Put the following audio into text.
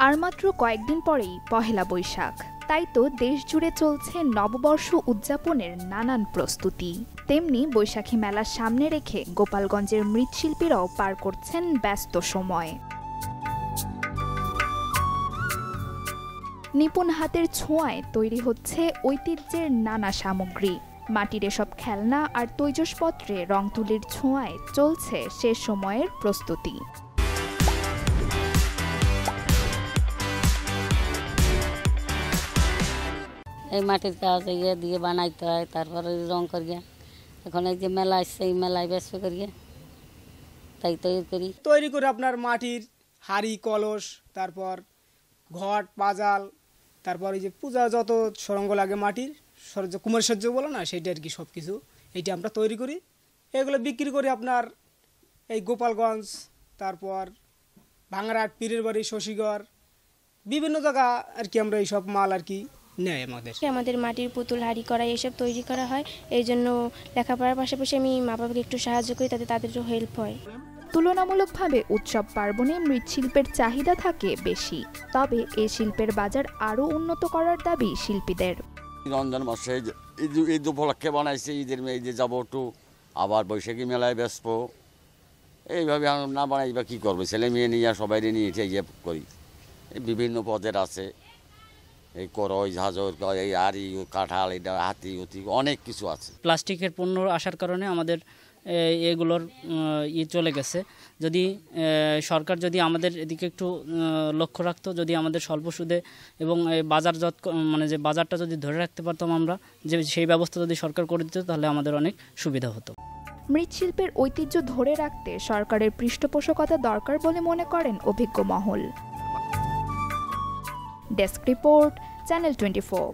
আর মাত্র কয়েকদিন পরেই পহেলা বৈশাখ, তাই তো দেশ জুড়ে চলছে নববর্ষ উদযাপনের নানান প্রস্তুতি। তেমনি বৈশাখী মেলার সামনে রেখে গোপালগঞ্জের মৃৎশিল্পীরাও পার করছেন ব্যস্ত সময়। নিপুণ হাতের ছোঁয়ায় তৈরি হচ্ছে ঐতিহ্যের নানা সামগ্রী। মাটির এসব খেলনা আর তৈজসপত্রে রং তুলির ছোঁয়ায় চলছে শেষ সময়ের প্রস্তুতি। এই মাটির কাজ দিয়ে বানাইতে হয়, তারপরে রং করিয়ে এখন এই যে মেলা আসছে, এই মেলায় ব্যস্ত করিয়ে তাই তৈরি করে আপনার মাটির হাড়ি, কলস, তারপর ঘট, পাজাল, তারপর এই যে পূজা যত সরঞ্জাম লাগে মাটির কুমার সহ্য বলো না, সেটা আর কি সব কিছু এইটা আমরা তৈরি করি। এগুলো বিক্রি করি আপনার এই গোপালগঞ্জ, তারপর ভাঙারহাট, পীরের বাড়ি, শশীগড়, বিভিন্ন জায়গা আর কি আমরা এইসব মাল আর কি নেয়। আমাদের মাটির পুতুল, হাড়ি করা এসব তৈরি করা হয়। এই জন্য লেখাপড়ার পাশাপাশি আমি মা বাবাকে একটু সাহায্য করি, তাতে তাদেরও হেল্প হয়। তুলনামূলকভাবে উৎসব পার্বণে মৃৎশিল্পের চাহিদা থাকে বেশি, তবে এই শিল্পের বাজার আরও উন্নত করার দাবি শিল্পীদের। রমজান মাসে ঈদ উপলক্ষে বানাইছে, ঈদের মেয়ে যাবো একটু আবার বৈশাখী মেলায় ব্যস্ত, এইভাবে না বানাই বা কী করবো, ছেলে মেয়ে নিয়ে সবাই নিয়ে ইয়ে করি। এই বিভিন্ন পদের আছে, এই করই, ঝাঁঝর, এই আড়ি, কাঁঠাল, এটা হাতি অতি অনেক কিছু আছে। প্লাস্টিকের পণ্য আসার কারণে আমাদের এগুলোর চলে গেছে। যদি সরকার যদি আমাদের এদিকে একটু লক্ষ্য রাখতো, যদি আমাদের স্বল্প সুদে এবং বাজারজাত মানে যে বাজারটা যদি ধরে রাখতে পারতাম আমরা, যে সেই ব্যবস্থা যদি সরকার করে দিত, তাহলে আমাদের অনেক সুবিধা হতো। মৃৎশিল্পের ঐতিহ্য ধরে রাখতে সরকারের পৃষ্ঠপোষকতা দরকার বলে মনে করেন অভিজ্ঞ মহল। Desk report, channel 24।